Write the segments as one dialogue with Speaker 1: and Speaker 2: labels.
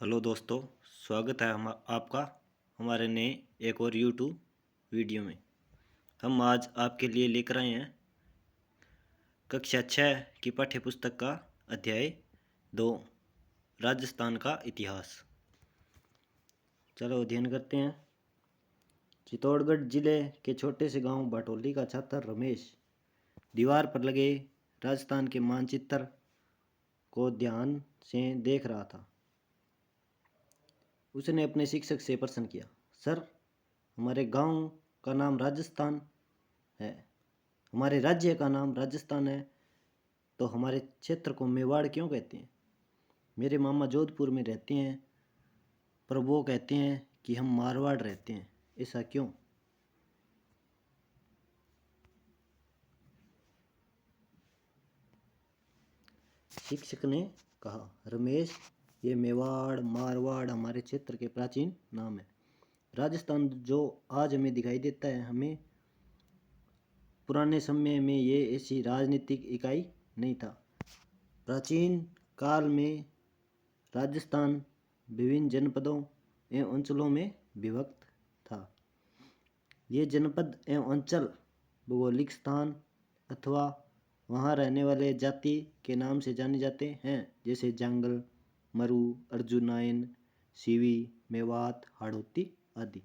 Speaker 1: Hello दोस्तों, स्वागत है आपका हमारे नए एक और यूट्यूब वीडियो में। हम आज आपके लिए लेकर आए हैं कक्षा 6 की पाठ्य पुस्तक का अध्याय 2 राजस्थान का इतिहास। चलो अध्ययन करते हैं। चित्तौड़गढ़ जिले के छोटे से गांव भाटोली का छात्र रमेश दीवार पर लगे राजस्थान के मानचित्र को ध्यान से देख रहा था। उसने अपने शिक्षक से प्रश्न किया, सर, हमारे गांव का नाम राजस्थान है, हमारे राज्य का नाम राजस्थान है, तो हमारे क्षेत्र को मेवाड़ क्यों कहते हैं? मेरे मामा जोधपुर में रहते हैं, पर वो कहते हैं कि हम मारवाड़ रहते हैं, ऐसा क्यों? शिक्षक ने कहा, रमेश, ये मेवाड़ मारवाड़ हमारे क्षेत्र के प्राचीन नाम है। राजस्थान जो आज हमें दिखाई देता है, हमें पुराने समय में ये ऐसी राजनीतिक इकाई नहीं था। प्राचीन काल में राजस्थान विभिन्न जनपदों एवं अंचलों में विभक्त था। ये जनपद एवं अंचल भौगोलिक स्थान अथवा वहाँ रहने वाले जाति के नाम से जाने जाते हैं, जैसे जांगल, मरु, अर्जुनायन, सीवी, मेवात, हाड़ौती आदि।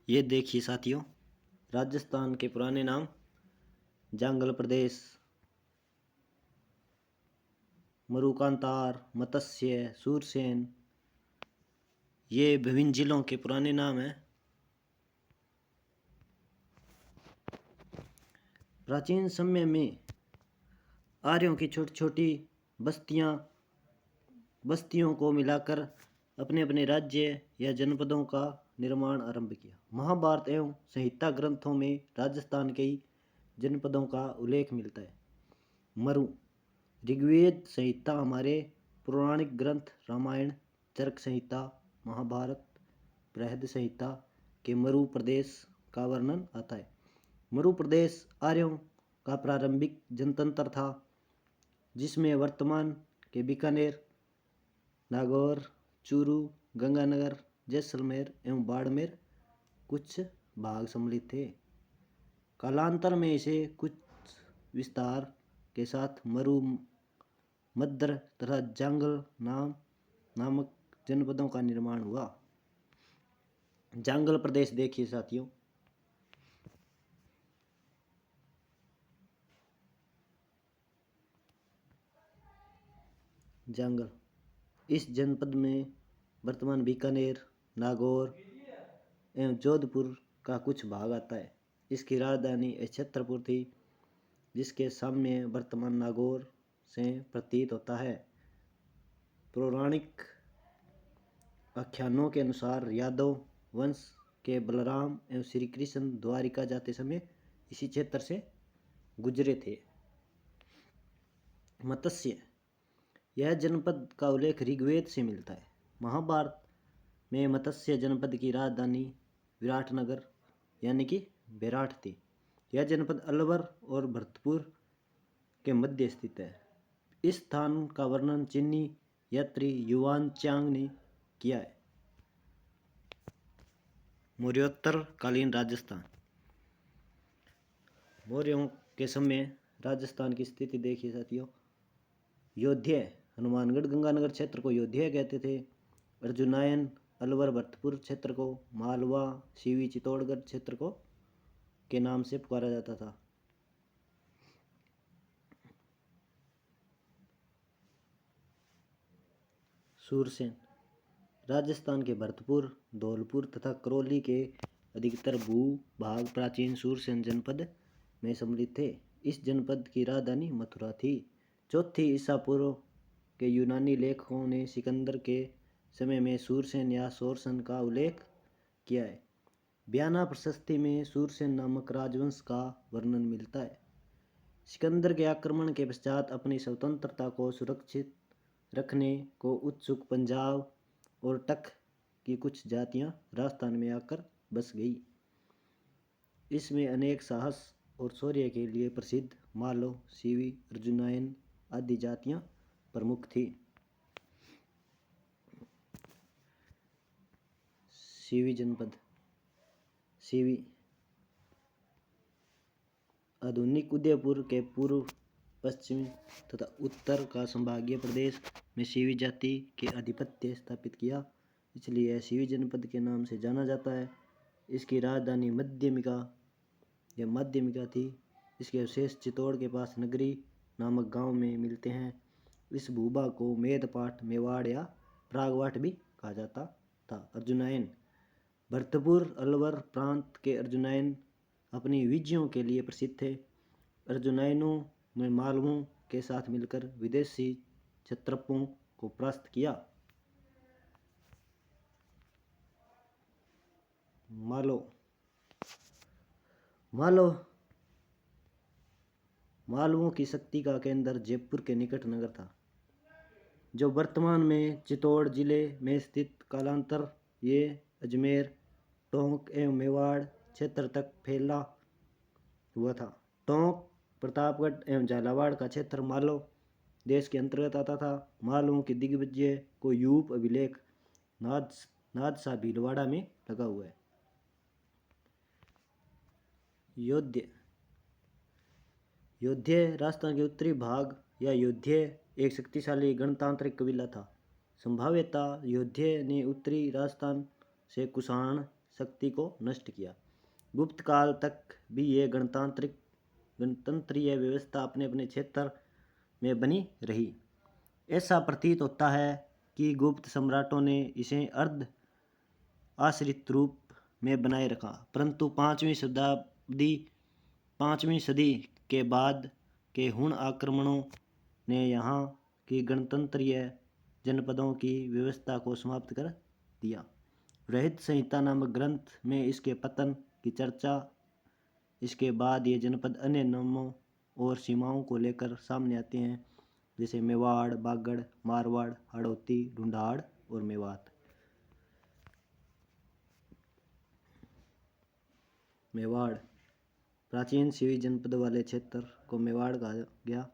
Speaker 1: ये देखिए साथियों, राजस्थान के पुराने नाम जांगल प्रदेश, मरुकांतार, मत्स्य, सूरसेन, ये विभिन्न जिलों के पुराने नाम हैं। प्राचीन समय में आर्यों की छोटी छोटी बस्तियों को मिलाकर अपने अपने राज्य या जनपदों का निर्माण आरंभ किया। महाभारत एवं संहिता ग्रंथों में राजस्थान के जनपदों का उल्लेख मिलता है। मरु, ऋग्वेद संहिता, हमारे पौराणिक ग्रंथ रामायण, चरक संहिता, महाभारत, बृहद संहिता के मरु प्रदेश का वर्णन आता है। मरु प्रदेश आर्यों का प्रारंभिक जनतंत्र था, जिसमें वर्तमान के बीकानेर, नागौर, चूरू, गंगानगर, जैसलमेर एवं बाड़मेर कुछ भाग सम्मिलित थे। कालांतर में इसे कुछ विस्तार के साथ मरु, मद्र तथा जांगल नामक जनपदों का निर्माण हुआ। जांगल प्रदेश देखिए साथियों, जांगल, इस जनपद में वर्तमान बीकानेर, नागौर एवं जोधपुर का कुछ भाग आता है। इसकी राजधानी छत्रपुर थी, जिसके साम्य वर्तमान नागौर से प्रतीत होता है। पौराणिक आख्यानों के अनुसार यादव वंश के बलराम एवं श्री कृष्ण द्वारिका जाते समय इसी क्षेत्र से गुजरे थे। मत्स्य, यह जनपद का उल्लेख ऋग्वेद से मिलता है। महाभारत में मत्स्य जनपद की राजधानी विराटनगर यानी कि बेराट थी। यह जनपद अलवर और भरतपुर के मध्य स्थित है। इस स्थान का वर्णन चीनी यात्री युआन चांग ने किया है। मौर्योत्तर कालीन राजस्थान, मौर्यों के समय राजस्थान की स्थिति देखिए साथियों। योध्या, हनुमानगढ़ गंगानगर क्षेत्र को योध्या कहते थे। अर्जुनायन, अलवर भरतपुर क्षेत्र को मालवा, सीवी, चित्तौड़गढ़ क्षेत्र को के नाम से पुकारा जाता था। सूरसेन, राजस्थान के भरतपुर, धौलपुर तथा करौली के अधिकतर भू-भाग प्राचीन सूरसेन जनपद में सम्मिलित थे। इस जनपद की राजधानी मथुरा थी। चौथी ईसा पूर्व के यूनानी लेखकों ने सिकंदर के समय में सूरसेन या सोरसन का उल्लेख किया है। बयाना प्रशस्ति में सूरसेन नामक राजवंश का वर्णन मिलता है। सिकंदर के आक्रमण के पश्चात अपनी स्वतंत्रता को सुरक्षित रखने को उत्सुक पंजाब और टक की कुछ जातियां राजस्थान में आकर बस गई। इसमें अनेक साहस और शौर्य के लिए प्रसिद्ध मालो, सीवी, अर्जुनायन आदि जातियां प्रमुख थी। सीवी जनपद। सीवी आधुनिक उदयपुर के पूर्व, पश्चिम तथा उत्तर का संभागीय प्रदेश में सीवी जाति के आधिपत्य स्थापित किया, इसलिए यह सीवी जनपद के नाम से जाना जाता है। इसकी राजधानी माध्यमिका थी। इसके अवशेष चित्तौड़ के पास नगरी नामक गांव में मिलते हैं। इस भूभाग को मेदपाट, मेवाड़ या प्रागवाट भी कहा जाता था। अर्जुनायन। भरतपुर अलवर प्रांत के अर्जुनायन अपनी विजयों के लिए प्रसिद्ध थे। अर्जुनायनों ने मालवों के साथ मिलकर विदेशी क्षत्रपों को परास्त किया। मालवों की शक्ति का केंद्र जयपुर के निकट नगर था, जो वर्तमान में चित्तौड़ जिले में स्थित। कालांतर ये अजमेर, टोंक एवं मेवाड़ क्षेत्र तक फैला हुआ था। टोंक, प्रतापगढ़ एवं झालावाड़ का क्षेत्र मालव देश के अंतर्गत आता था। मालवों की दिग्विजय को यूप अभिलेख नादशाह भीलवाड़ा में लगा हुआ है। योध्ये राजस्थान के उत्तरी भाग या योध्ये एक शक्तिशाली गणतांत्रिक कबीला था। संभाव्यतः योध्ये ने उत्तरी राजस्थान से कुषाण शक्ति को नष्ट किया। गुप्त काल तक भी ये गणतंत्रीय व्यवस्था अपने अपने क्षेत्र में बनी रही। ऐसा प्रतीत होता है कि गुप्त सम्राटों ने इसे अर्ध आश्रित रूप में बनाए रखा, परंतु 5वीं सदी के बाद के हुण आक्रमणों ने यहाँ की गणतंत्रीय जनपदों की व्यवस्था को समाप्त कर दिया। बृहद संहिता नामक ग्रंथ में इसके पतन की चर्चा। इसके बाद ये जनपद अन्य नामों और सीमाओं को लेकर सामने आते हैं, जैसे मेवाड़, बागड़, मारवाड़, हाड़ौती, ढूंढाड़ और मेवात। मेवाड़। प्राचीन सीवी जनपद वाले क्षेत्र को मेवाड़ कहा गया।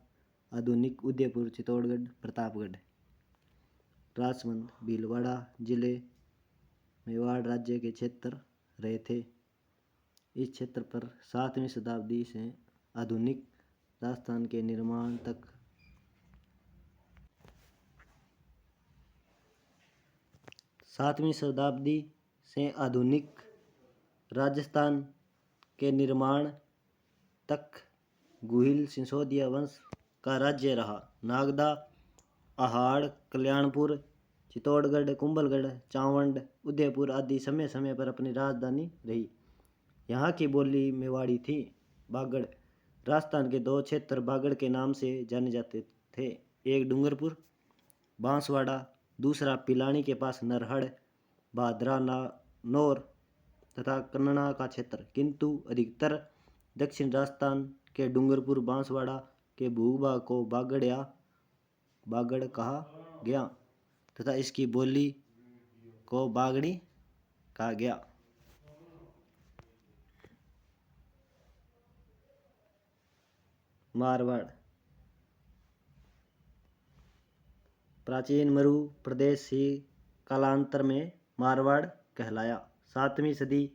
Speaker 1: आधुनिक उदयपुर, चित्तौड़गढ़, प्रतापगढ़। राजसमंद, भीलवाड़ा जिले मेवाड़ राज्य के क्षेत्र रहे थे। इस क्षेत्र पर 7वीं शताब्दी से आधुनिक राजस्थान के निर्माण तक गुहिल सिसोदिया वंश का राज्य रहा। नागदा, अहाड़, कल्याणपुर, चित्तौड़गढ़, कुंभलगढ़, चावंड, उदयपुर आदि समय समय पर अपनी राजधानी रही। यहाँ की बोली मेवाड़ी थी। बागड़। राजस्थान के 2 क्षेत्र बागड़ के नाम से जाने जाते थे। एक डूंगरपुर, बांसवाड़ा, दूसरा पिलानी के पास नरहड़, भादरा, नौर तथा कन्नड़ा का क्षेत्र। किंतु अधिकतर दक्षिण राजस्थान के डूंगरपुर, बांसवाड़ा के भूभाग को बागड़ कहा गया तथा इसकी बोली को बागड़ी कहा गया। मारवाड़। प्राचीन मरु प्रदेश ही कालांतर में मारवाड़ कहलाया। 7वीं सदी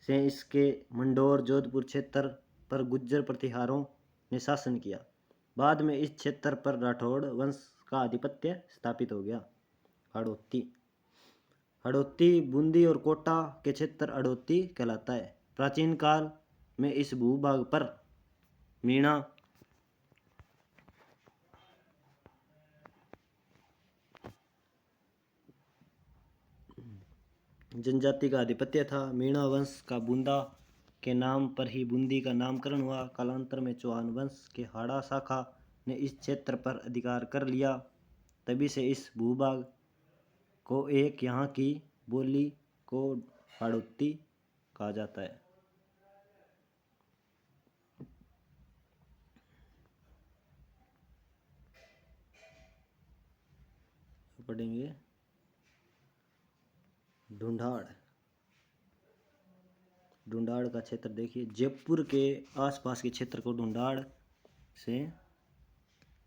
Speaker 1: से इसके मंडोर, जोधपुर क्षेत्र पर गुज्जर प्रतिहारों ने शासन किया। बाद में इस क्षेत्र पर राठौड़ वंश का आधिपत्य स्थापित हो गया। हड़ौती बूंदी और कोटा के क्षेत्र हड़ौती कहलाता है। प्राचीन काल में इस भूभाग पर मीणा जनजाति का आधिपत्य था। मीणा वंश का बूंदा के नाम पर ही बूंदी का नामकरण हुआ। कालांतर में चौहान वंश के हाड़ा शाखा ने इस क्षेत्र पर अधिकार कर लिया। तभी से इस भूभाग को एक यहाँ की बोली को हाड़ौती कहा जाता है। पढ़ेंगे ढूंढाड़ का क्षेत्र देखिए। जयपुर के आसपास के क्षेत्र को ढूंढाड़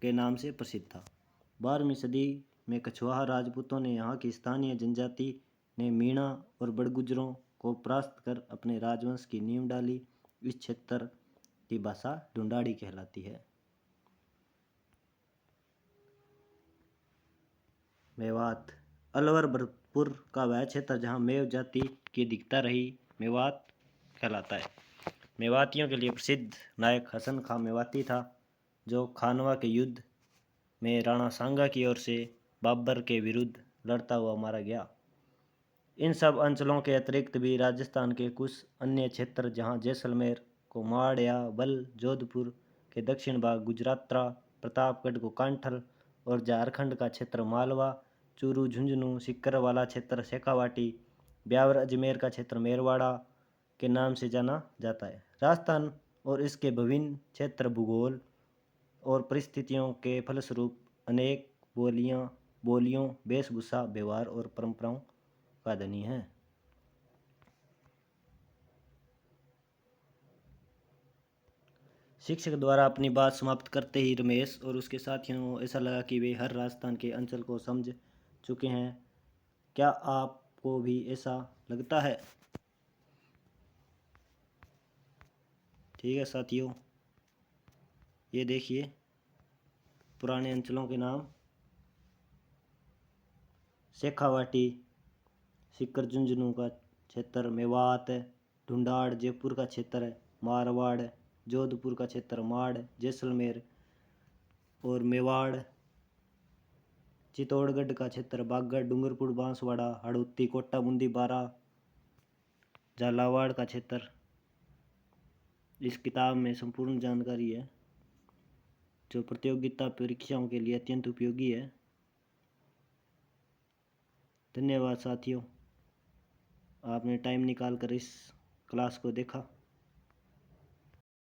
Speaker 1: के नाम से प्रसिद्ध था। 12वीं सदी में कछवाहा राजपूतों ने यहाँ की स्थानीय जनजाति ने मीणा और बड़गुजरों को परास्त कर अपने राजवंश की नींव डाली। इस क्षेत्र की भाषा ढूंढाड़ी कहलाती है। मेवात अलवर भरतपुर का वह क्षेत्र जहाँ मेव जाति की दिखता रही मेवात कहलाता है। मेवातियों के लिए प्रसिद्ध नायक हसन खां मेवाती था, जो खानवा के युद्ध में राणा सांगा की ओर से बाबर के विरुद्ध लड़ता हुआ मारा गया। इन सब अंचलों के अतिरिक्त भी राजस्थान के कुछ अन्य क्षेत्र जहाँ जैसलमेर को माड़ या बल, जोधपुर के दक्षिण भाग गुजरात्रा, प्रतापगढ़ को कांठल और झारखंड का क्षेत्र मालवा, चूरू, झुंझुनू, सिक्करवाला क्षेत्र शेखावाटी, ब्यावर अजमेर का क्षेत्र मेरवाड़ा के नाम से जाना जाता है। राजस्थान और इसके विभिन्न क्षेत्र भूगोल और परिस्थितियों के फलस्वरूप अनेक बोलियों, वेशभूषा, व्यवहार और परंपराओं का धनी है। शिक्षक द्वारा अपनी बात समाप्त करते ही रमेश और उसके साथियों को ऐसा लगा कि वे हर राजस्थान के अंचल को समझ चुके हैं। क्या आपको भी ऐसा लगता है? ठीक है साथियों, ये देखिए पुराने अंचलों के नाम: शेखावाटी सिक्कर झुंझुनू का क्षेत्र, मेवात, ढूंढाड़ जयपुर का क्षेत्र है, मारवाड़ जोधपुर का क्षेत्र, माड़ जैसलमेर और मेवाड़ चित्तौड़गढ़ का क्षेत्र, बागड़ डूंगरपुर बांसवाड़ा, हड़ौती कोटा बूंदी बारा झालावाड़ का क्षेत्र। इस किताब में संपूर्ण जानकारी है जो प्रतियोगिता परीक्षाओं के लिए अत्यंत उपयोगी है। धन्यवाद साथियों, आपने टाइम निकाल कर इस क्लास को देखा।